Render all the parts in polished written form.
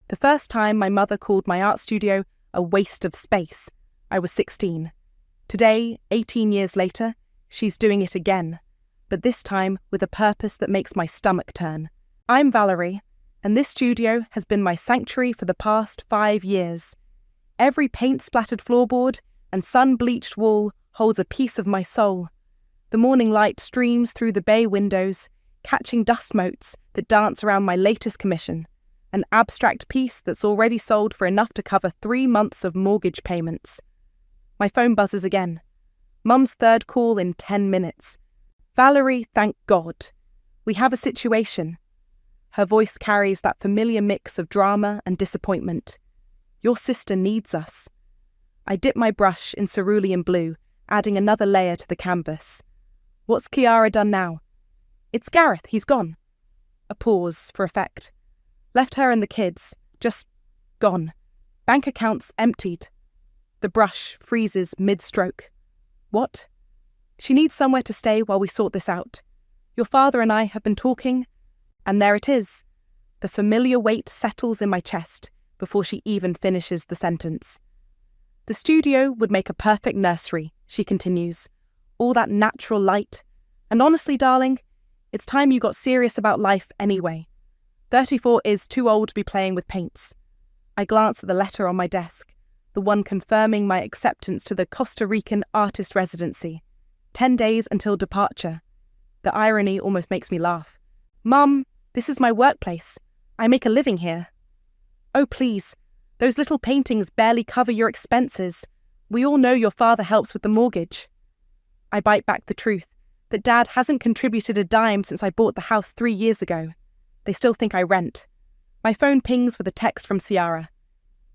The first time my mother called my art studio a waste of space, I was 16. Today, 18 years later, she's doing it again, but this time with a purpose that makes my stomach turn. I'm Valerie, and this studio has been my sanctuary for the past 5 years. Every paint-splattered floorboard and sun-bleached wall holds a piece of my soul. The morning light streams through the bay windows, catching dust motes that dance around my latest commission, an abstract piece that's already sold for enough to cover 3 months of mortgage payments. My phone buzzes again. Mum's third call in 10 minutes. Valerie, thank God. We have a situation. Her voice carries that familiar mix of drama and disappointment. Your sister needs us. I dip my brush in cerulean blue, adding another layer to the canvas. What's Kiara done now? It's Gareth, he's gone. A pause for effect. Left her and the kids, just gone. Bank accounts emptied. The brush freezes mid-stroke. What? She needs somewhere to stay while we sort this out. Your father and I have been talking, and there it is. The familiar weight settles in my chest before she even finishes the sentence. The studio would make a perfect nursery, she continues. All that natural light. And honestly, darling, it's time you got serious about life anyway. 34 is too old to be playing with paints. I glance at the letter on my desk, the one confirming my acceptance to the Costa Rican artist residency. 10 days until departure. The irony almost makes me laugh. Mum, this is my workplace. I make a living here. Oh, please. Those little paintings barely cover your expenses. We all know your father helps with the mortgage. I bite back the truth that Dad hasn't contributed a dime since I bought the house 3 years ago. They still think I rent. My phone pings with a text from Ciara.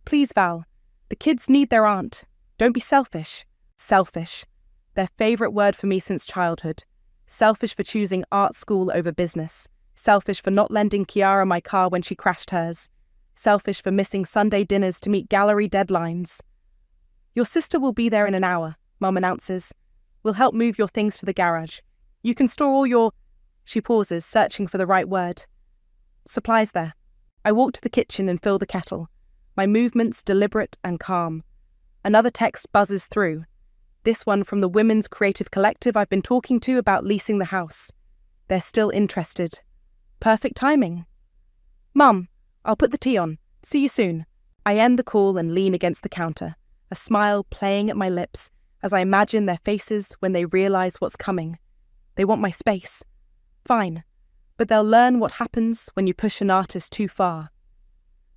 Please, Val. The kids need their aunt. Don't be selfish. Selfish. Their favourite word for me since childhood. Selfish for choosing art school over business. Selfish for not lending Kiara my car when she crashed hers. Selfish for missing Sunday dinners to meet gallery deadlines. Your sister will be there in an hour, Mum announces. We'll help move your things to the garage. You can store all your... She pauses, searching for the right word. Supplies there. I walk to the kitchen and fill the kettle. My movements deliberate and calm. Another text buzzes through. This one from the women's creative collective I've been talking to about leasing the house. They're still interested. Perfect timing. Mum, I'll put the tea on. See you soon. I end the call and lean against the counter, a smile playing at my lips as I imagine their faces when they realise what's coming. They want my space. Fine. But they'll learn what happens when you push an artist too far.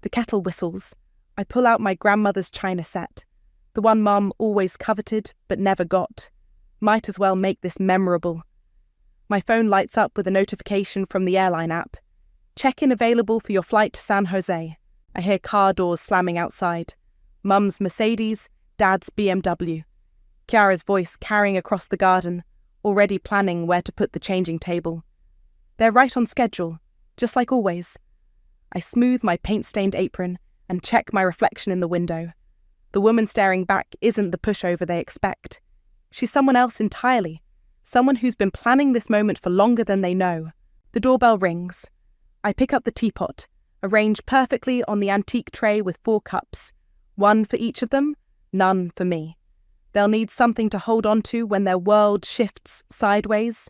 The kettle whistles. I pull out my grandmother's china set, the one Mum always coveted but never got. Might as well make this memorable. My phone lights up with a notification from the airline app. Check-in available for your flight to San Jose. I hear car doors slamming outside. Mum's Mercedes, Dad's BMW. Kiara's voice carrying across the garden, already planning where to put the changing table. They're right on schedule, just like always. I smooth my paint-stained apron and check my reflection in the window. The woman staring back isn't the pushover they expect. She's someone else entirely, someone who's been planning this moment for longer than they know. The doorbell rings. I pick up the teapot, arranged perfectly on the antique tray with 4 cups. 1 for each of them, none for me. They'll need something to hold on to when their world shifts sideways.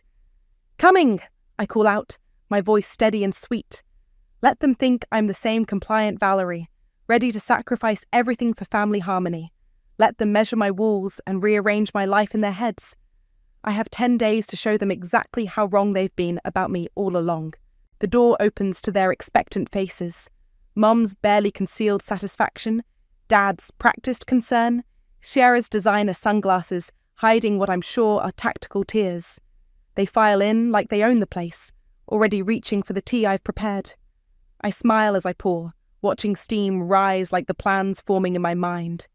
Coming! I call out, my voice steady and sweet. Let them think I'm the same compliant Valerie, ready to sacrifice everything for family harmony. Let them measure my walls and rearrange my life in their heads. I have 10 days to show them exactly how wrong they've been about me all along. The door opens to their expectant faces. Mum's barely concealed satisfaction, Dad's practiced concern, Ciara's designer sunglasses hiding what I'm sure are tactical tears. They file in like they own the place, already reaching for the tea I've prepared. I smile as I pour, watching steam rise like the plans forming in my mind.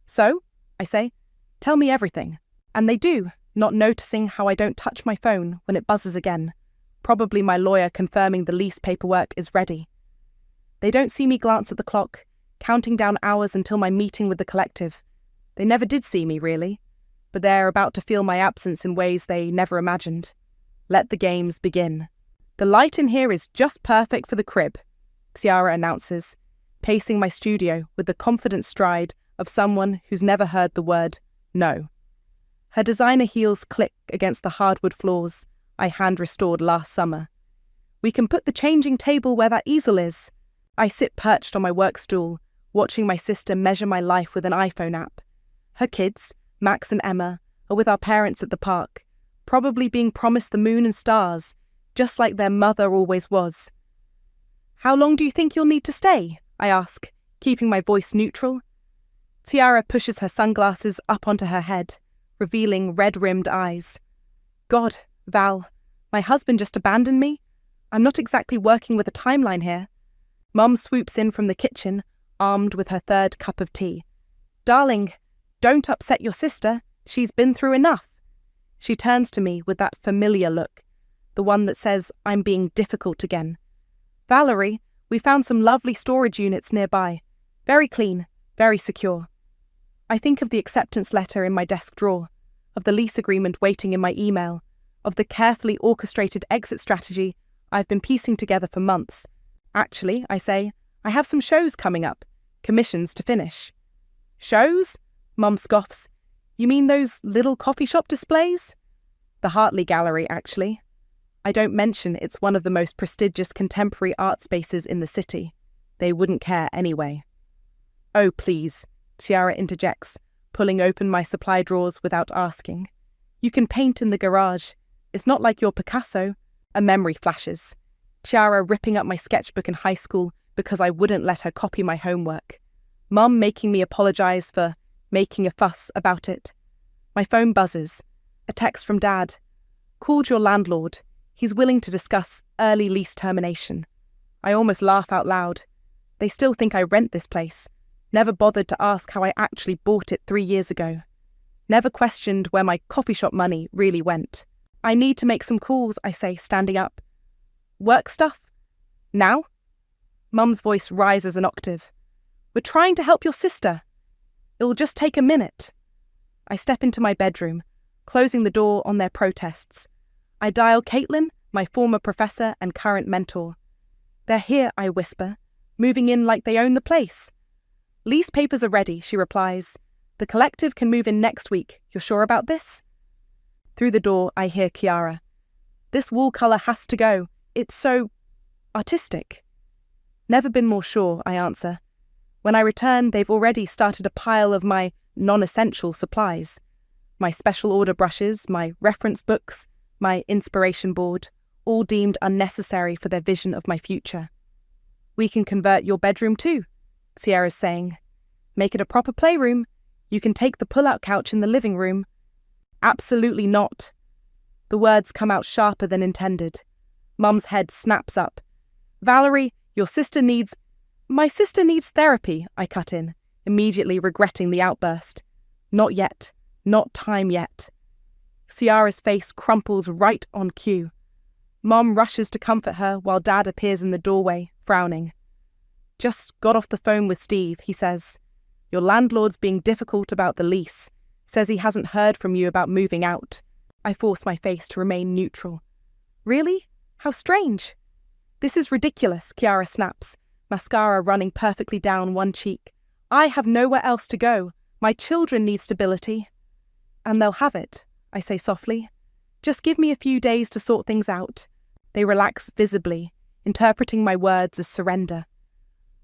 So, I say, tell me everything. And they do, not noticing how I don't touch my phone when it buzzes again. Probably my lawyer confirming the lease paperwork is ready. They don't see me glance at the clock, counting down hours until my meeting with the collective. They never did see me, really, but they're about to feel my absence in ways they never imagined. Let the games begin. The light in here is just perfect for the crib, Ciara announces, pacing my studio with the confident stride of someone who's never heard the word no. Her designer heels click against the hardwood floors I hand-restored last summer. We can put the changing table where that easel is. I sit perched on my work stool, watching my sister measure my life with an iPhone app. Her kids, Max and Emma, are with our parents at the park, probably being promised the moon and stars, just like their mother always was. "How long do you think you'll need to stay?" I ask, keeping my voice neutral. Tiara pushes her sunglasses up onto her head, revealing red-rimmed eyes. "God, Val, my husband just abandoned me. I'm not exactly working with a timeline here." Mum swoops in from the kitchen, armed with her third cup of tea. "Darling, don't upset your sister. She's been through enough." She turns to me with that familiar look, the one that says I'm being difficult again. "Valerie, we found some lovely storage units nearby. Very clean, very secure." I think of the acceptance letter in my desk drawer, of the lease agreement waiting in my email, of the carefully orchestrated exit strategy I've been piecing together for months. "Actually," I say, "I have some shows coming up, commissions to finish." "Shows?" Mum scoffs. "You mean those little coffee shop displays?" "The Hartley Gallery, actually." I don't mention it's one of the most prestigious contemporary art spaces in the city. They wouldn't care anyway. "Oh, please," Tiara interjects, pulling open my supply drawers without asking. "You can paint in the garage. It's not like you're Picasso." A memory flashes. Tiara ripping up my sketchbook in high school because I wouldn't let her copy my homework. Mum making me apologise for making a fuss about it. My phone buzzes. A text from Dad. "Called your landlord. He's willing to discuss early lease termination." I almost laugh out loud. They still think I rent this place. Never bothered to ask how I actually bought it 3 years ago. Never questioned where my coffee shop money really went. "I need to make some calls," I say, standing up. "Work stuff? Now?" Mum's voice rises an octave. "We're trying to help your sister. It'll just take a minute." I step into my bedroom, closing the door on their protests. I dial Caitlin, my former professor and current mentor. "They're here," I whisper, moving in like they own the place. "Lease papers are ready," she replies. "The collective can move in next week. You're sure about this?" Through the door, I hear Kiara. "This wall colour has to go. It's so artistic." "Never been more sure," I answer. When I return, they've already started a pile of my non-essential supplies. My special order brushes, my reference books, my inspiration board, all deemed unnecessary for their vision of my future. "We can convert your bedroom too," Sierra's saying. "Make it a proper playroom. You can take the pull-out couch in the living room." "Absolutely not." The words come out sharper than intended. Mum's head snaps up. "Valerie, your sister needs—" "My sister needs therapy," I cut in, immediately regretting the outburst. "Not yet. Not time yet." Ciara's face crumples right on cue. Mum rushes to comfort her while Dad appears in the doorway, frowning. "Just got off the phone with Steve," he says. "Your landlord's being difficult about the lease. Says he hasn't heard from you about moving out." I force my face to remain neutral. "Really? How strange." "This is ridiculous," Kiara snaps, mascara running perfectly down one cheek. "I have nowhere else to go. My children need stability." "And they'll have it," I say softly. "Just give me a few days to sort things out." They relax visibly, interpreting my words as surrender.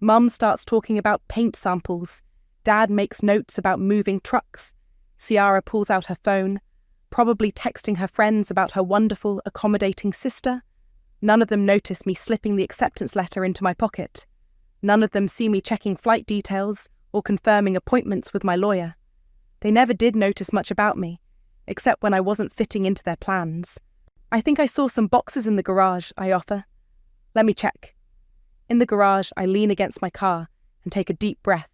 Mum starts talking about paint samples. Dad makes notes about moving trucks. Ciara pulls out her phone, probably texting her friends about her wonderful, accommodating sister. None of them notice me slipping the acceptance letter into my pocket. None of them see me checking flight details or confirming appointments with my lawyer. They never did notice much about me, except when I wasn't fitting into their plans. "I think I saw some boxes in the garage," I offer. "Let me check." In the garage, I lean against my car and take a deep breath.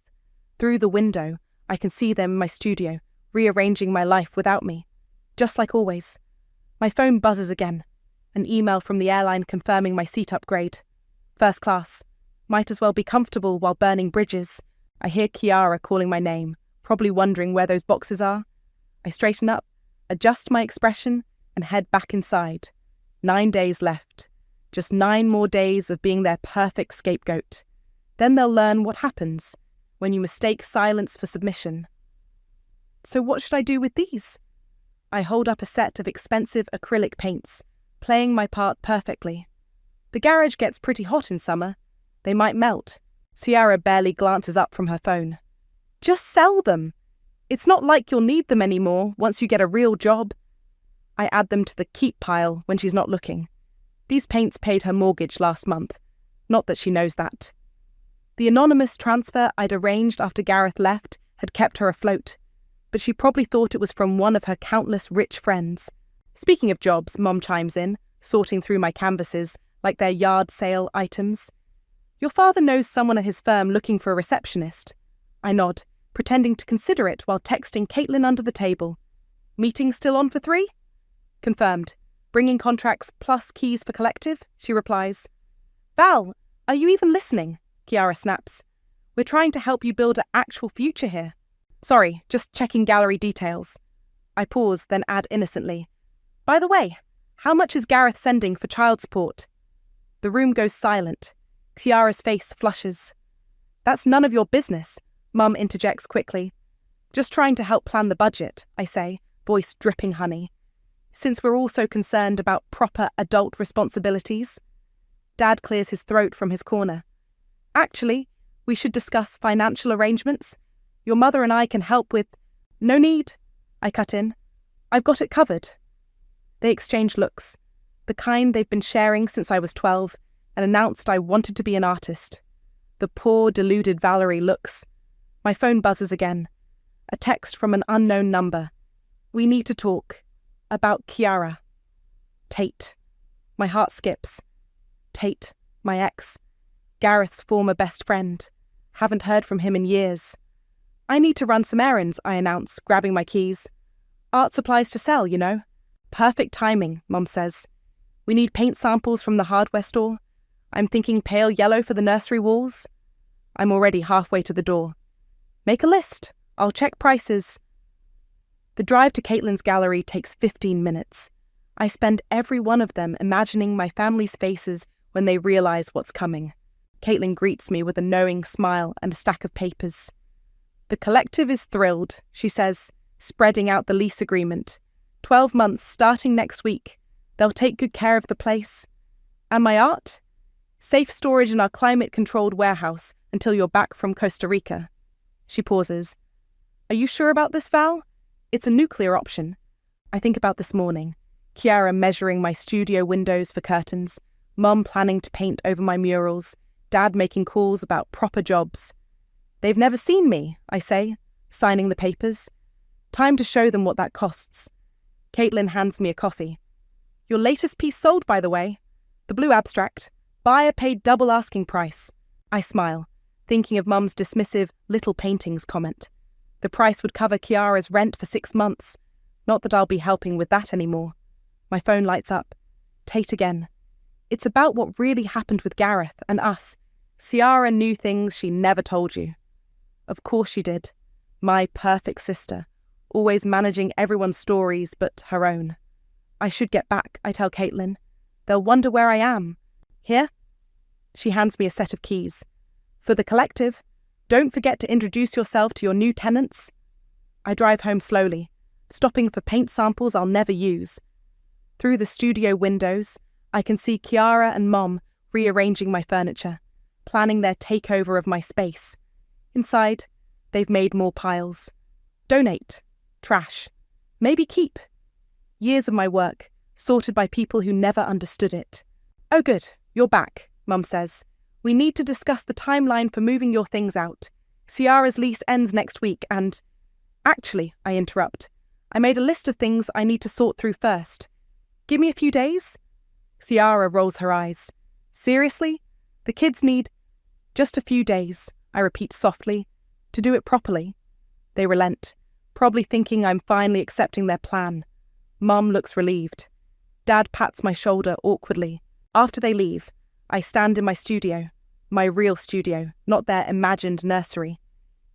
Through the window, I can see them in my studio, rearranging my life without me. Just like always. My phone buzzes again. An email from the airline confirming my seat upgrade. First class. Might as well be comfortable while burning bridges. I hear Kiara calling my name, probably wondering where those boxes are. I straighten up, adjust my expression, and head back inside. 9 days left. Just 9 more days of being their perfect scapegoat. Then they'll learn what happens when you mistake silence for submission. So what should I do with these? I hold up a set of expensive acrylic paints, playing my part perfectly. The garage gets pretty hot in summer. They might melt. Ciara barely glances up from her phone. Just sell them. It's not like you'll need them anymore once you get a real job. I add them to the keep pile when she's not looking. These paints paid her mortgage last month. Not that she knows that. The anonymous transfer I'd arranged after Gareth left had kept her afloat, but she probably thought it was from one of her countless rich friends. Speaking of jobs, Mom chimes in, sorting through my canvases like they're yard sale items. Your father knows someone at his firm looking for a receptionist. I nod, pretending to consider it while texting Caitlin under the table. Meeting still on for 3? Confirmed. Bringing contracts plus keys for collective, she replies. Val, are you even listening? Ciara snaps. We're trying to help you build an actual future here. Sorry, just checking gallery details. I pause, then add innocently. By the way, how much is Gareth sending for child support? The room goes silent. Ciara's face flushes. That's none of your business, Mum interjects quickly. Just trying to help plan the budget, I say, voice dripping honey. Since we're all so concerned about proper adult responsibilities. Dad clears his throat from his corner. Actually, we should discuss financial arrangements. Your mother and I can help with... No need, I cut in. I've got it covered. They exchange looks, the kind they've been sharing since I was 12, and announced I wanted to be an artist. The poor, deluded Valerie looks. My phone buzzes again. A text from an unknown number. We need to talk. About Ciara. Tate. My heart skips. Tate, my ex. Gareth's former best friend. Haven't heard from him in years. I need to run some errands, I announce, grabbing my keys. Art supplies to sell, you know. Perfect timing, Mum says. We need paint samples from the hardware store. I'm thinking pale yellow for the nursery walls. I'm already halfway to the door. Make a list. I'll check prices. The drive to Caitlin's gallery takes 15 minutes. I spend every one of them imagining my family's faces when they realise what's coming. Caitlin greets me with a knowing smile and a stack of papers. The collective is thrilled, she says, spreading out the lease agreement. 12 months starting next week. They'll take good care of the place. And my art? Safe storage in our climate-controlled warehouse until you're back from Costa Rica. She pauses. Are you sure about this, Val? It's a nuclear option. I think about this morning. Ciara measuring my studio windows for curtains, Mum planning to paint over my murals, Dad making calls about proper jobs. They've never seen me, I say, signing the papers. Time to show them what that costs. Caitlin hands me a coffee. Your latest piece sold, by the way. The blue abstract. Buyer paid double asking price. I smile, thinking of Mum's dismissive little paintings comment. The price would cover Ciara's rent for 6 months. Not that I'll be helping with that anymore. My phone lights up. Tate again. It's about what really happened with Gareth and us. Ciara knew things she never told you. Of course she did. My perfect sister, always managing everyone's stories but her own. I should get back, I tell Caitlin. They'll wonder where I am. Here? She hands me a set of keys. For the collective, don't forget to introduce yourself to your new tenants. I drive home slowly, stopping for paint samples I'll never use. Through the studio windows, I can see Ciara and Mom rearranging my furniture, planning their takeover of my space. Inside, they've made more piles. Donate. Trash. Maybe keep. Years of my work, sorted by people who never understood it. Oh good, you're back, Mum says. We need to discuss the timeline for moving your things out. Ciara's lease ends next week and... Actually, I interrupt. I made a list of things I need to sort through first. Give me a few days? Ciara rolls her eyes. Seriously? The kids need... Just a few days, I repeat softly, to do it properly. They relent, probably thinking I'm finally accepting their plan. Mum looks relieved. Dad pats my shoulder awkwardly. After they leave, I stand in my studio. My real studio, not their imagined nursery.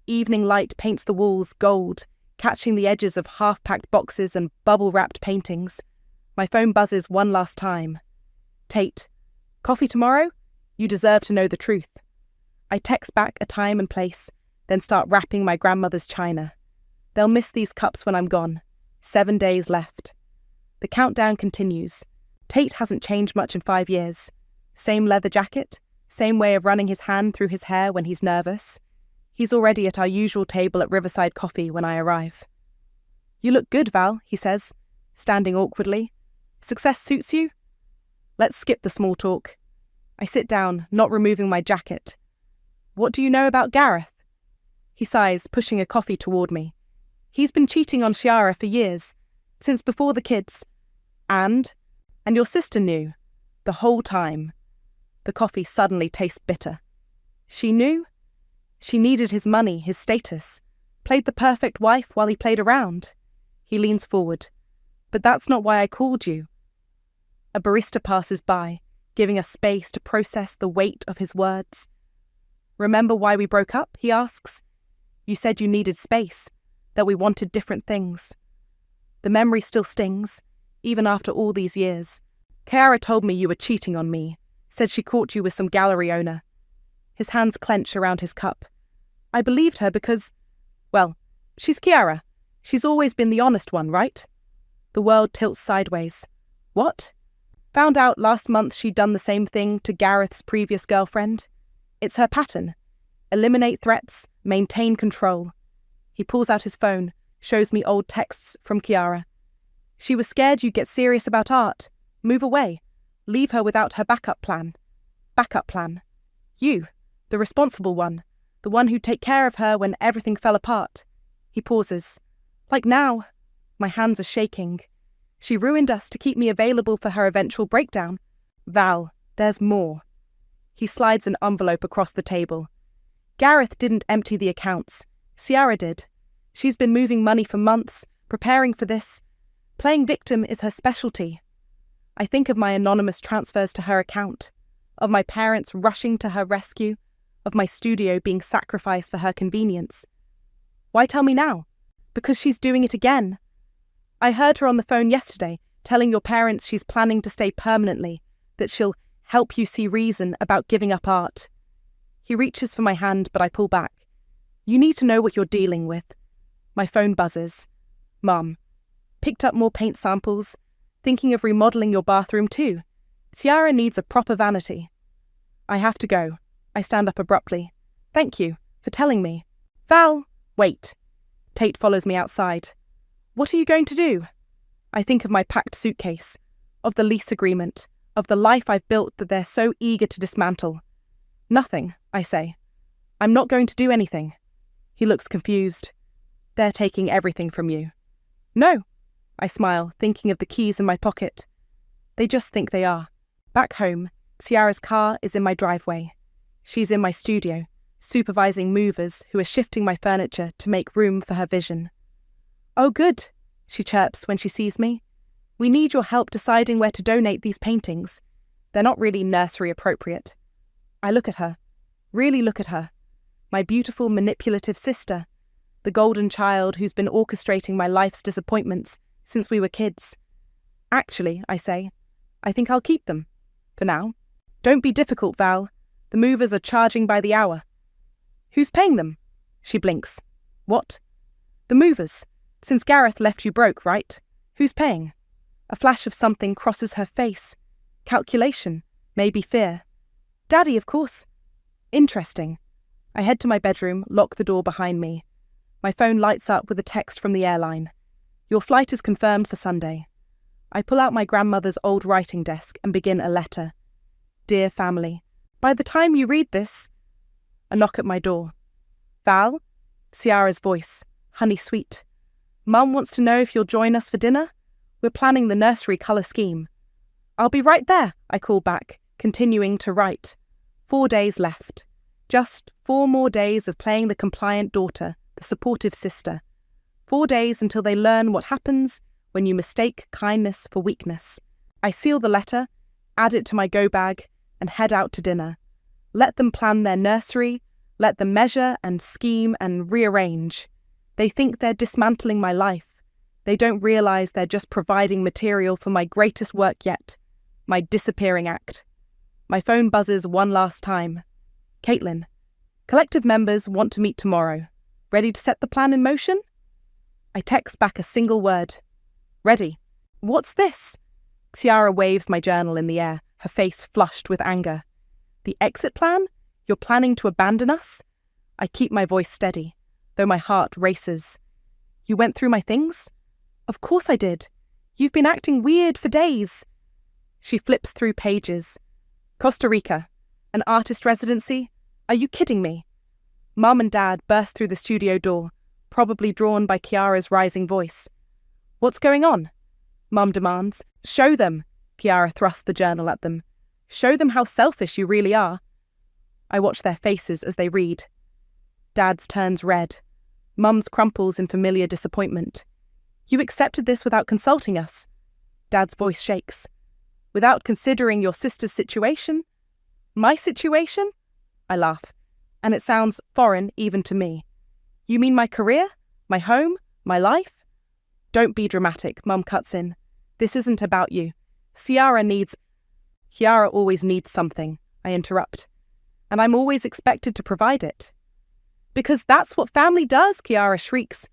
Evening light paints the walls gold, catching the edges of half-packed boxes and bubble-wrapped paintings. My phone buzzes one last time. Tate, coffee tomorrow? You deserve to know the truth. I text back a time and place, then start wrapping my grandmother's china. They'll miss these cups when I'm gone. 7 days left. The countdown continues. Tate hasn't changed much in 5 years. Same leather jacket, same way of running his hand through his hair when he's nervous. He's already at our usual table at Riverside Coffee when I arrive. "You look good, Val," he says, standing awkwardly. "Success suits you?" Let's skip the small talk. I sit down, not removing my jacket. "What do you know about Gareth?" He sighs, pushing a coffee toward me. "He's been cheating on Ciara for years, since before the kids. And your sister knew, the whole time." The coffee suddenly tastes bitter. She knew? She needed his money, his status, played the perfect wife while he played around. He leans forward. "But that's not why I called you." A barista passes by, giving us space to process the weight of his words. "Remember why we broke up?" he asks. "You said you needed space, that we wanted different things." The memory still stings, even after all these years. "Ciara told me you were cheating on me, said she caught you with some gallery owner." His hands clench around his cup. "I believed her because, well, she's Ciara. She's always been the honest one, right?" The world tilts sideways. "What?" "Found out last month she'd done the same thing to Gareth's previous girlfriend. It's her pattern. Eliminate threats, maintain control." He pulls out his phone, shows me old texts from Ciara. "She was scared you'd get serious about art. Move away. Leave her without her backup plan." Backup plan. You, the responsible one, the one who'd take care of her when everything fell apart. He pauses. "Like now." My hands are shaking. "She ruined us to keep me available for her eventual breakdown." "Val, there's more." He slides an envelope across the table. "Gareth didn't empty the accounts. Ciara did. She's been moving money for months, preparing for this. Playing victim is her specialty." I think of my anonymous transfers to her account, of my parents rushing to her rescue, of my studio being sacrificed for her convenience. Why tell me now? Because she's doing it again. I heard her on the phone yesterday, telling your parents she's planning to stay permanently, that she'll help you see reason about giving up art. He reaches for my hand, but I pull back. "You need to know what you're dealing with." My phone buzzes. "Mum, picked up more paint samples. Thinking of remodeling your bathroom too. Ciara needs a proper vanity." I have to go. I stand up abruptly. "Thank you for telling me." "Val, wait." Tate follows me outside. "What are you going to do?" I think of my packed suitcase, of the lease agreement, of the life I've built that they're so eager to dismantle. "Nothing," I say. "I'm not going to do anything." He looks confused. "They're taking everything from you." "No." I smile, thinking of the keys in my pocket. They just think they are. Back home, Ciara's car is in my driveway. She's in my studio, supervising movers who are shifting my furniture to make room for her vision. "Oh, good," she chirps when she sees me. "We need your help deciding where to donate these paintings. They're not really nursery appropriate." I look at her, really look at her. My beautiful, manipulative sister, the golden child who's been orchestrating my life's disappointments since we were kids. "Actually," I say, "I think I'll keep them. For now. Don't be difficult, Val. The movers are charging by the hour." "Who's paying them?" She blinks. "What?" "The movers. Since Gareth left you broke, right? Who's paying?" A flash of something crosses her face. Calculation. Maybe fear. "Daddy, of course." "Interesting." I head to my bedroom, lock the door behind me. My phone lights up with a text from the airline. "Your flight is confirmed for Sunday." I pull out my grandmother's old writing desk and begin a letter. "Dear family, by the time you read this..." A knock at my door. "Val?" Ciara's voice, honey sweet. "Mum wants to know if you'll join us for dinner? We're planning the nursery colour scheme." "I'll be right there," I call back, continuing to write. 4 days left. Just 4 more days of playing the compliant daughter, the supportive sister. 4 days until they learn what happens when you mistake kindness for weakness. I seal the letter, add it to my go bag, and head out to dinner. Let them plan their nursery, let them measure and scheme and rearrange. They think they're dismantling my life. They don't realise they're just providing material for my greatest work yet, my disappearing act. My phone buzzes one last time. "Caitlin, Collective members want to meet tomorrow. Ready to set the plan in motion? I text back a single word. Ready. What's this? Tiara waves my journal in the air, her face flushed with anger. The exit plan? You're planning to abandon us? I keep my voice steady, though my heart races. You went through my things? Of course I did. You've been acting weird for days. She flips through pages. Costa Rica. An artist residency? Are you kidding me? Mum and Dad burst through the studio door, probably drawn by Kiara's rising voice. What's going on? Mum demands. Show them. Kiara thrusts the journal at them. Show them how selfish you really are. I watch their faces as they read. Dad's turns red. Mum's crumples in familiar disappointment. You accepted this without consulting us. Dad's voice shakes. Without considering your sister's situation? My situation? I laugh, and it sounds foreign even to me. You mean my career? My home? My life? Don't be dramatic, Mum cuts in. This isn't about you. Kiara always needs something, I interrupt. And I'm always expected to provide it. Because that's what family does, Kiara shrieks.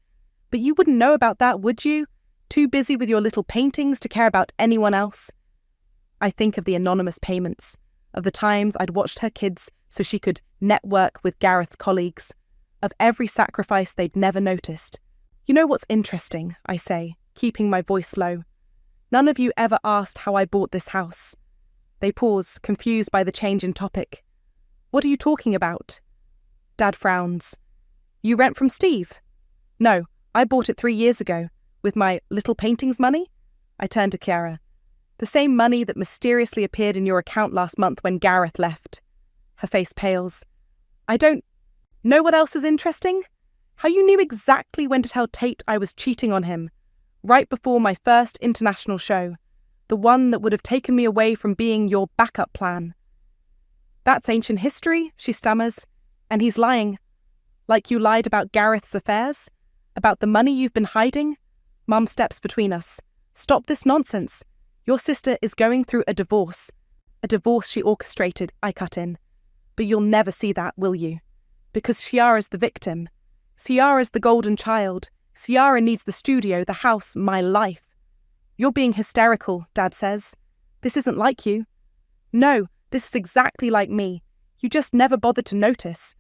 But you wouldn't know about that, would you? Too busy with your little paintings to care about anyone else. I think of the anonymous payments, of the times I'd watched her kids so she could network with Gareth's colleagues, of every sacrifice they'd never noticed. You know what's interesting, I say, keeping my voice low. None of you ever asked how I bought this house. They pause, confused by the change in topic. What are you talking about? Dad frowns. You rent from Steve? No, I bought it 3 years ago, with my little paintings money. I turn to Kiara. The same money that mysteriously appeared in your account last month when Gareth left. Her face pales. I don't know what else is interesting? How you knew exactly when to tell Tate I was cheating on him, right before my first international show, the one that would have taken me away from being your backup plan. That's ancient history, she stammers, and he's lying. Like you lied about Gareth's affairs? About the money you've been hiding? Mum steps between us. Stop this nonsense. Your sister is going through a divorce. A divorce she orchestrated, I cut in. But you'll never see that, will you? Because Ciara's the victim. Ciara's the golden child. Ciara needs the studio, the house, my life. You're being hysterical, Dad says. This isn't like you. No, this is exactly like me. You just never bothered to notice.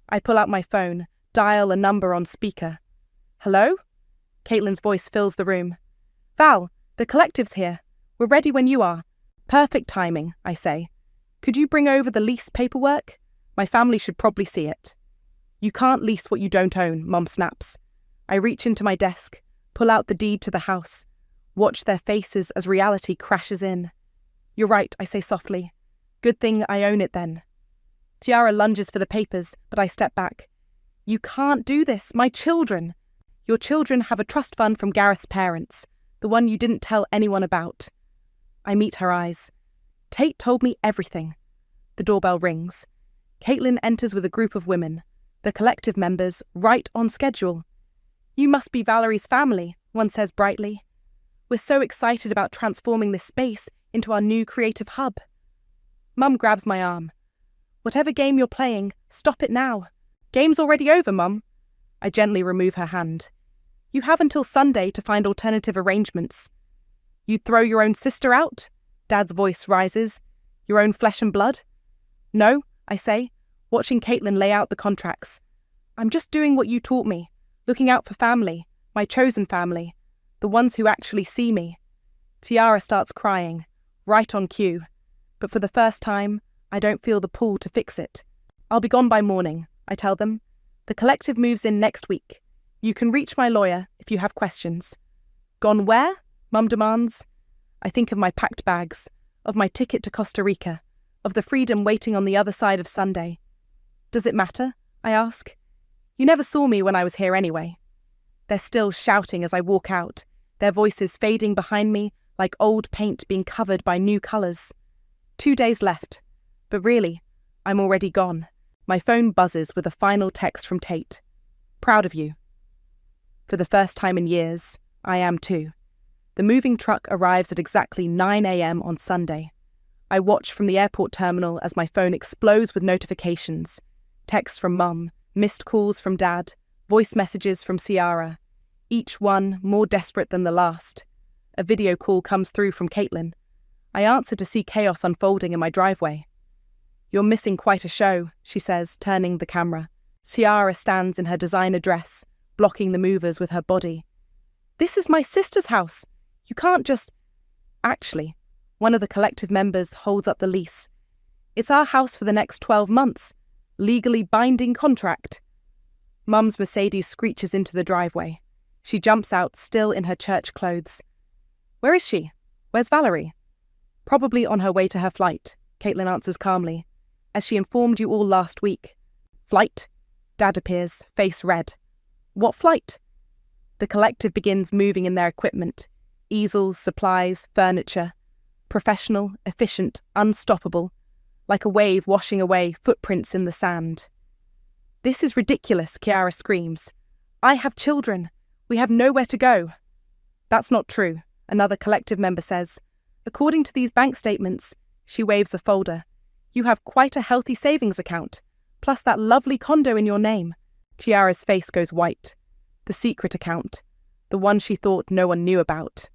I pull out my phone, dial a number on speaker. Hello? Caitlin's voice fills the room. Val, the collective's here. We're ready when you are. Perfect timing, I say. Could you bring over the lease paperwork? My family should probably see it. You can't lease what you don't own, Mum snaps. I reach into my desk, pull out the deed to the house, watch their faces as reality crashes in. You're right, I say softly. Good thing I own it then. Tiara lunges for the papers, but I step back. You can't do this, my children. Your children have a trust fund from Gareth's parents, the one you didn't tell anyone about. I meet her eyes. Tate told me everything. The doorbell rings. Caitlin enters with a group of women, the collective members, right on schedule. You must be Valerie's family, one says brightly. We're so excited about transforming this space into our new creative hub. Mum grabs my arm. Whatever game you're playing, stop it now. Game's already over, Mum. I gently remove her hand. You have until Sunday to find alternative arrangements. You'd throw your own sister out? Dad's voice rises. Your own flesh and blood? No, I say, watching Caitlin lay out the contracts. I'm just doing what you taught me, looking out for family, my chosen family, the ones who actually see me. Tiara starts crying, right on cue. But for the first time, I don't feel the pull to fix it. I'll be gone by morning, I tell them. The collective moves in next week. You can reach my lawyer if you have questions. Gone where? Mum demands. I think of my packed bags, of my ticket to Costa Rica, of the freedom waiting on the other side of Sunday. Does it matter? I ask. You never saw me when I was here anyway. They're still shouting as I walk out, their voices fading behind me like old paint being covered by new colours. 2 days left. But really, I'm already gone. My phone buzzes with a final text from Tate. Proud of you. For the first time in years, I am too. The moving truck arrives at exactly 9 a.m. on Sunday. I watch from the airport terminal as my phone explodes with notifications. Texts from Mum, missed calls from Dad, voice messages from Ciara, each one more desperate than the last. A video call comes through from Caitlin. I answer to see chaos unfolding in my driveway. "You're missing quite a show," she says, turning the camera. Ciara stands in her designer dress, blocking the movers with her body. "This is my sister's house. You can't just—" Actually, one of the collective members holds up the lease. "It's our house for the next 12 months. Legally binding contract." Mum's Mercedes screeches into the driveway. She jumps out, still in her church clothes. "Where is she? Where's Valerie?" "Probably on her way to her flight," Caitlin answers calmly. "As she informed you all last week." "Flight?" Dad appears, face red. "What flight?" The collective begins moving in their equipment. Easels, supplies, furniture. Professional, efficient, unstoppable. Like a wave washing away footprints in the sand. "This is ridiculous," Ciara screams. "I have children. We have nowhere to go." "That's not true," another collective member says. "According to these bank statements," she waves a folder, "you have quite a healthy savings account, plus that lovely condo in your name." Ciara's face goes white. The secret account. The one she thought no one knew about.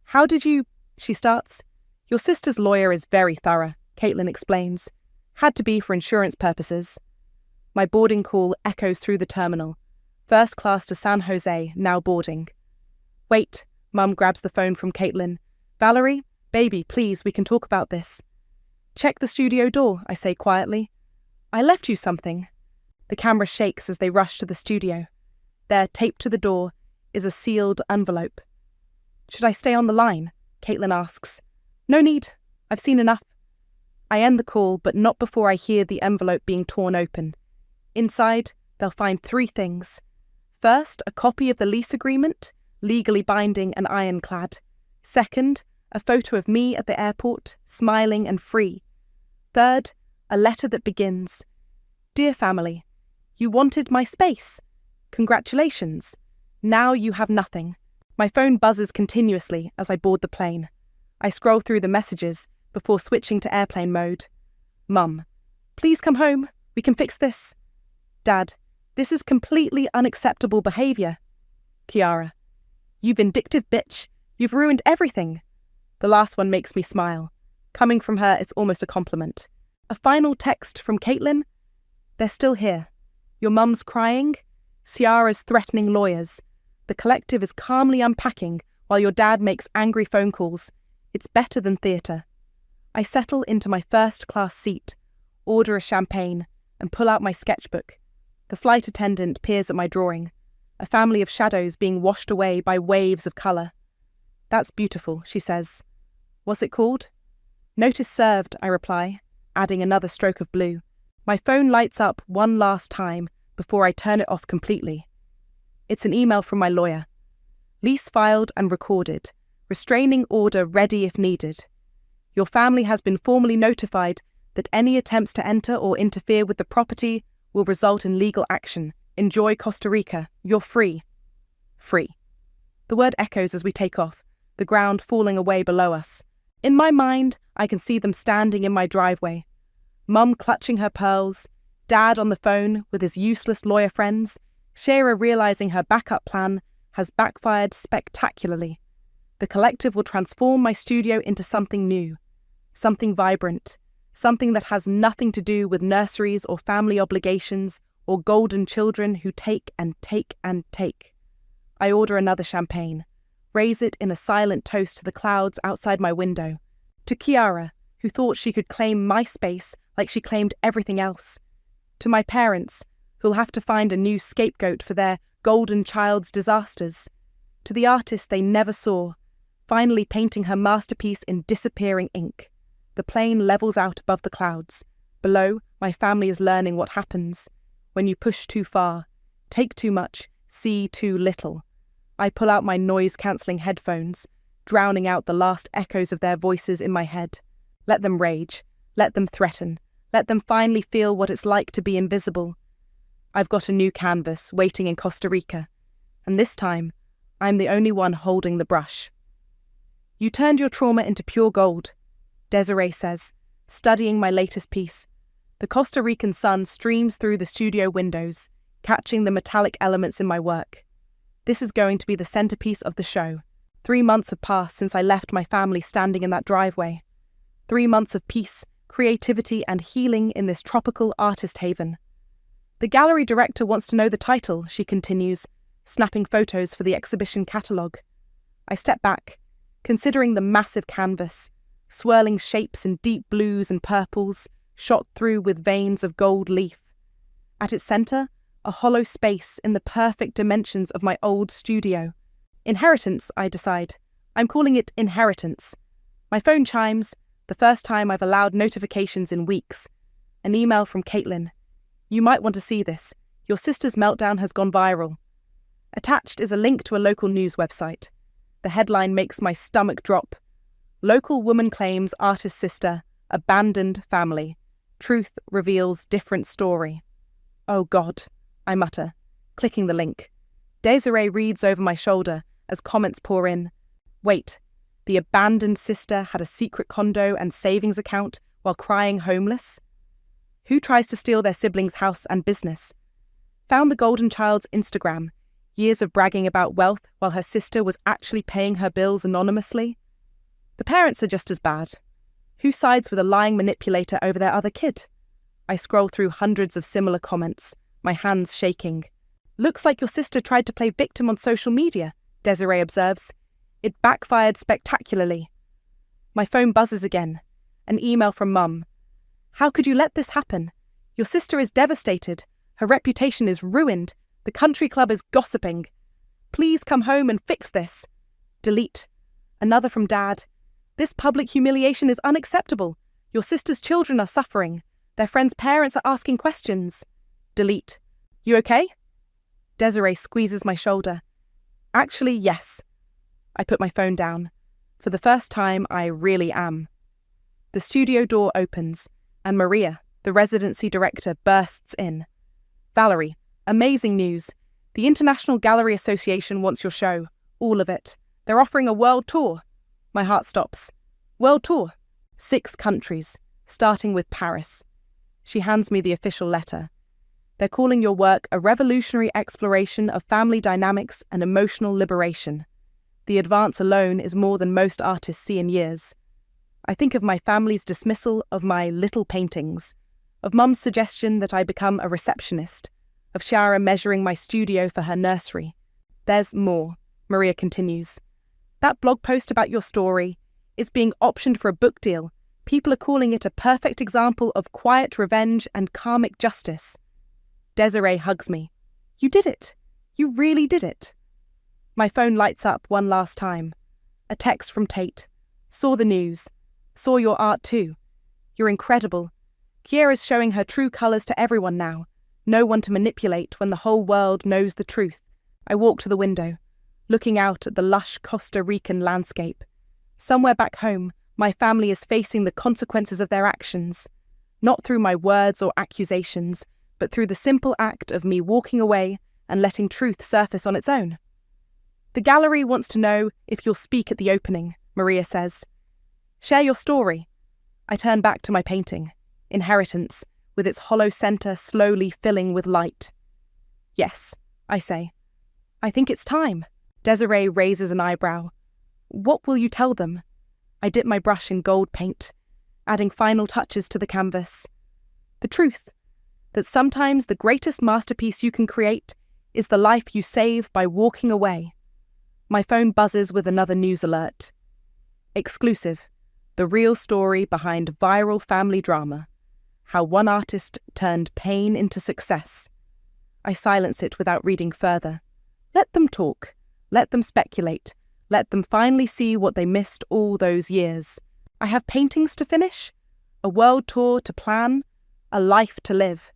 "How did you—" she starts. "Your sister's lawyer is very thorough," Caitlin explains. "Had to be for insurance purposes." My boarding call echoes through the terminal. First class to San Jose, now boarding. "Wait," Mum grabs the phone from Caitlin. "Valerie, baby, please, we can talk about this." "Check the studio door," I say quietly. "I left you something." The camera shakes as they rush to the studio. There, taped to the door, is a sealed envelope. "Should I stay on the line?" Caitlin asks. "No need. I've seen enough." I end the call, but not before I hear the envelope being torn open. Inside, they'll find 3 things. First, a copy of the lease agreement, legally binding and ironclad. Second, a photo of me at the airport, smiling and free. Third, a letter that begins, "Dear family, you wanted my space. Congratulations. Now you have nothing." My phone buzzes continuously as I board the plane. I scroll through the messages before switching to airplane mode. "Mum, please come home. We can fix this." "Dad, this is completely unacceptable behaviour." Ciara, "You vindictive bitch. You've ruined everything." The last one makes me smile. Coming from her, it's almost a compliment. A final text from Caitlin. "They're still here. Your mum's crying. Ciara's threatening lawyers. The collective is calmly unpacking while your dad makes angry phone calls. It's better than theatre." I settle into my first-class seat, order a champagne, and pull out my sketchbook. The flight attendant peers at my drawing, a family of shadows being washed away by waves of colour. "That's beautiful," she says. "What's it called?" "Notice served," I reply, adding another stroke of blue. My phone lights up one last time before I turn it off completely. It's an email from my lawyer. "Lease filed and recorded. Restraining order ready if needed. Your family has been formally notified that any attempts to enter or interfere with the property will result in legal action. Enjoy Costa Rica. You're free." Free. The word echoes as we take off, the ground falling away below us. In my mind, I can see them standing in my driveway. Mum clutching her pearls, Dad on the phone with his useless lawyer friends, Shara realising her backup plan has backfired spectacularly. The collective will transform my studio into something new, something vibrant, something that has nothing to do with nurseries or family obligations or golden children who take and take and take. I order another champagne, raise it in a silent toast to the clouds outside my window, to Ciara, who thought she could claim my space like she claimed everything else, to my parents, who'll have to find a new scapegoat for their golden child's disasters, to the artist they never saw, finally painting her masterpiece in disappearing ink. The plane levels out above the clouds. Below, my family is learning what happens when you push too far, take too much, see too little. I pull out my noise-cancelling headphones, drowning out the last echoes of their voices in my head. Let them rage. Let them threaten. Let them finally feel what it's like to be invisible. I've got a new canvas waiting in Costa Rica, and this time, I'm the only one holding the brush. "You turned your trauma into pure gold," Desiree says, studying my latest piece. The Costa Rican sun streams through the studio windows, catching the metallic elements in my work. This is going to be the centerpiece of the show. 3 months have passed since I left my family standing in that driveway. 3 months of peace, creativity, and healing in this tropical artist haven. The gallery director wants to know the title, she continues, snapping photos for the exhibition catalogue. I step back, considering the massive canvas, swirling shapes in deep blues and purples, shot through with veins of gold leaf. At its centre, a hollow space in the perfect dimensions of my old studio. Inheritance, I decide. I'm calling it Inheritance. My phone chimes, the first time I've allowed notifications in weeks. An email from Caitlin. You might want to see this. Your sister's meltdown has gone viral. Attached is a link to a local news website. The headline makes my stomach drop. Local woman claims artist sister, abandoned family. Truth reveals different story. Oh God, I mutter, clicking the link. Desiree reads over my shoulder as comments pour in. Wait, the abandoned sister had a secret condo and savings account while crying homeless? Who tries to steal their siblings' house and business? Found the golden child's Instagram. Years of bragging about wealth while her sister was actually paying her bills anonymously? The parents are just as bad. Who sides with a lying manipulator over their other kid? I scroll through hundreds of similar comments, my hands shaking. Looks like your sister tried to play victim on social media, Desiree observes. It backfired spectacularly. My phone buzzes again. An email from Mum. How could you let this happen? Your sister is devastated. Her reputation is ruined. The country club is gossiping. Please come home and fix this. Delete. Another from Dad. This public humiliation is unacceptable. Your sister's children are suffering. Their friends' parents are asking questions. Delete. You okay? Desiree squeezes my shoulder. Actually, yes. I put my phone down. For the first time, I really am. The studio door opens, and Maria, the residency director, bursts in. Valerie, amazing news. The International Gallery Association wants your show. All of it. They're offering a world tour. My heart stops. World tour. 6 countries, starting with Paris. She hands me the official letter. They're calling your work a revolutionary exploration of family dynamics and emotional liberation. The advance alone is more than most artists see in years. I think of my family's dismissal of my little paintings, of Mum's suggestion that I become a receptionist, of Shara measuring my studio for her nursery. There's more, Maria continues. That blog post about your story, it's being optioned for a book deal. People are calling it a perfect example of quiet revenge and karmic justice. Desiree hugs me. You did it. You really did it. My phone lights up one last time. A text from Tate. Saw the news. Saw your art too. You're incredible. Kiera's showing her true colours to everyone now. No one to manipulate when the whole world knows the truth. I walk to the window, looking out at the lush Costa Rican landscape. Somewhere back home, my family is facing the consequences of their actions. Not through my words or accusations, but through the simple act of me walking away and letting truth surface on its own. The gallery wants to know if you'll speak at the opening, Maria says. Share your story. I turn back to my painting, Inheritance, with its hollow centre slowly filling with light. Yes, I say. I think it's time. Desiree raises an eyebrow. What will you tell them? I dip my brush in gold paint, adding final touches to the canvas. The truth, that sometimes the greatest masterpiece you can create is the life you save by walking away. My phone buzzes with another news alert. Exclusive, the real story behind viral family drama. How one artist turned pain into success. I silence it without reading further. Let them talk. Let them speculate. Let them finally see what they missed all those years. I have paintings to finish, a world tour to plan, a life to live.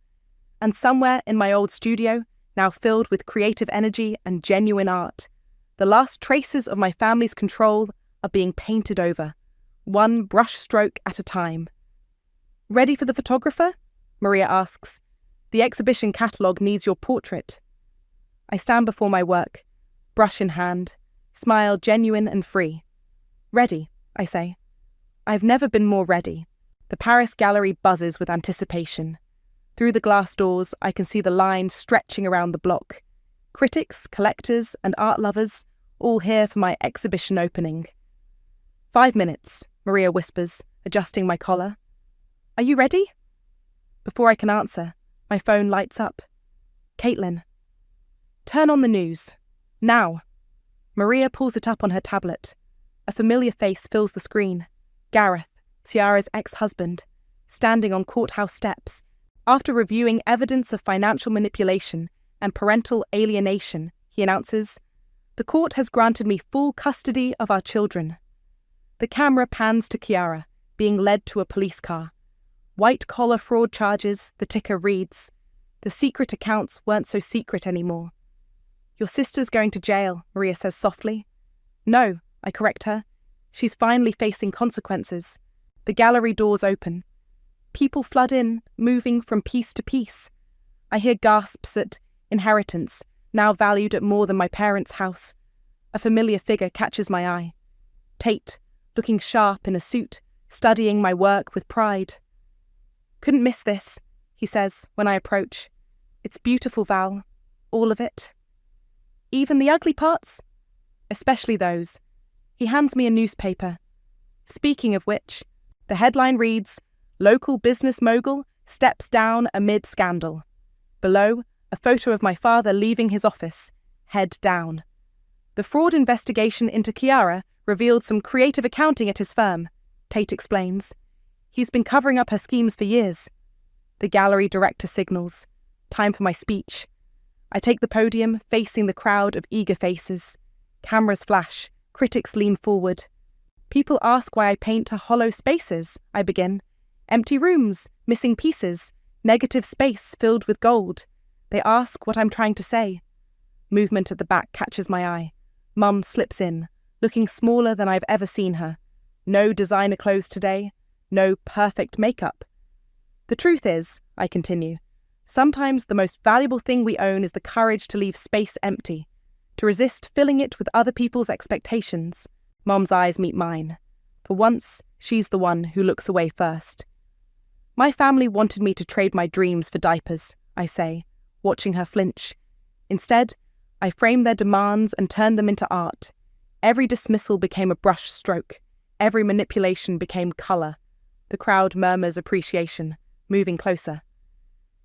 And somewhere in my old studio, now filled with creative energy and genuine art, the last traces of my family's control are being painted over, one brush stroke at a time. Ready for the photographer? Maria asks. The exhibition catalogue needs your portrait. I stand before my work, brush in hand, smile genuine and free. Ready, I say. I've never been more ready. The Paris gallery buzzes with anticipation. Through the glass doors, I can see the line stretching around the block. Critics, collectors, and art lovers, all here for my exhibition opening. 5 minutes, Maria whispers, adjusting my collar. Are you ready? Before I can answer, my phone lights up. Caitlin. Turn on the news. Now. Maria pulls it up on her tablet. A familiar face fills the screen. Gareth, Ciara's ex-husband, standing on courthouse steps. After reviewing evidence of financial manipulation and parental alienation, he announces, "The court has granted me full custody of our children." The camera pans to Ciara, being led to a police car. White-collar fraud charges, the ticker reads. The secret accounts weren't so secret anymore. "Your sister's going to jail," Maria says softly. "No," I correct her. "She's finally facing consequences." The gallery doors open. People flood in, moving from piece to piece. I hear gasps at inheritance, now valued at more than my parents' house. A familiar figure catches my eye. Tate, looking sharp in a suit, studying my work with pride. "Couldn't miss this," he says when I approach. "It's beautiful, Val. All of it." "Even the ugly parts?" "Especially those." He hands me a newspaper. Speaking of which, the headline reads, "Local business mogul steps down amid scandal." Below, a photo of my father leaving his office, head down. The fraud investigation into Ciara revealed some creative accounting at his firm, Tate explains. He's been covering up her schemes for years. The gallery director signals. Time for my speech. I take the podium, facing the crowd of eager faces. Cameras flash. Critics lean forward. "People ask why I paint hollow spaces," I begin. "Empty rooms, missing pieces, negative space filled with gold. They ask what I'm trying to say." Movement at the back catches my eye. Mum slips in, looking smaller than I've ever seen her. No designer clothes today, no perfect makeup. "The truth is," I continue, "sometimes the most valuable thing we own is the courage to leave space empty, to resist filling it with other people's expectations." Mom's eyes meet mine. For once, she's the one who looks away first. "My family wanted me to trade my dreams for diapers," I say, watching her flinch. "Instead, I framed their demands and turned them into art. Every dismissal became a brush stroke. Every manipulation became colour." The crowd murmurs appreciation, moving closer.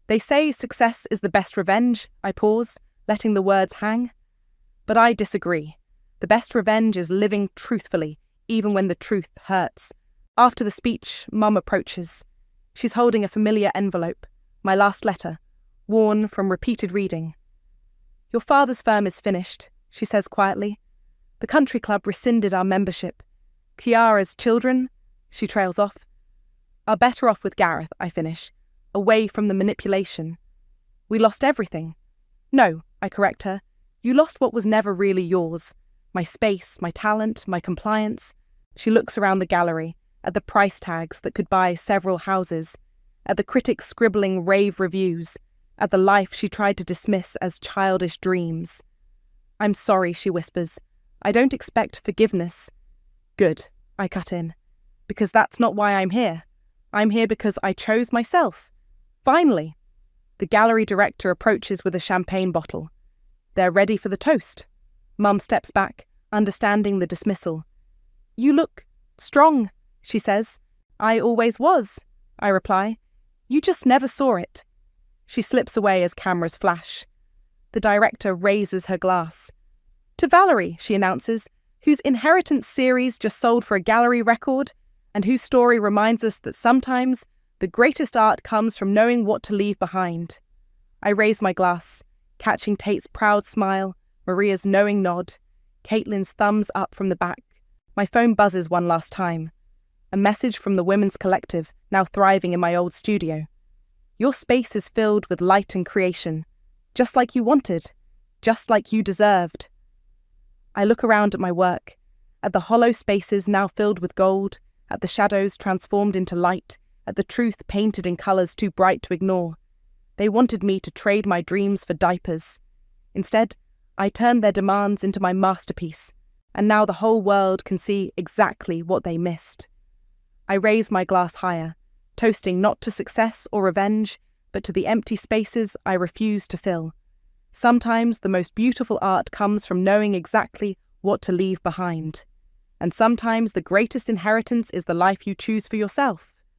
"They say success is the best revenge," I pause, letting the words hang. But I disagree. The best revenge is living truthfully, even when the truth hurts. After the speech, Mum approaches. She's holding a familiar envelope, my last letter, worn from repeated reading. "Your father's firm is finished," she says quietly. "The country club rescinded our membership. Ciara's children," she trails off, "are better off with Gareth," I finish, "away from the manipulation." "We lost everything." "No," I correct her. "You lost what was never really yours. My space, my talent, my compliance." She looks around the gallery, at the price tags that could buy several houses, at the critics scribbling rave reviews, at the life she tried to dismiss as childish dreams. "I'm sorry," she whispers. "I don't expect forgiveness." "Good," I cut in, "because that's not why I'm here. I'm here because I chose myself. Finally." The gallery director approaches with a champagne bottle. They're ready for the toast. Mum steps back, understanding the dismissal. "You look strong," she says. "I always was," I reply. "You just never saw it." She slips away as cameras flash. The director raises her glass. "To Valerie," she announces, "whose inheritance series just sold for a gallery record, and whose story reminds us that sometimes the greatest art comes from knowing what to leave behind." I raise my glass, catching Tate's proud smile, Maria's knowing nod, Caitlin's thumbs up from the back. My phone buzzes one last time. A message from the Women's Collective, now thriving in my old studio. "Your space is filled with light and creation, just like you wanted, just like you deserved." I look around at my work, at the hollow spaces now filled with gold, at the shadows transformed into light, at the truth painted in colours too bright to ignore. They wanted me to trade my dreams for diapers. Instead, I turned their demands into my masterpiece, and now the whole world can see exactly what they missed. I raise my glass higher, toasting not to success or revenge, but to the empty spaces I refuse to fill. Sometimes the most beautiful art comes from knowing exactly what to leave behind. And sometimes the greatest inheritance is the life you choose for yourself.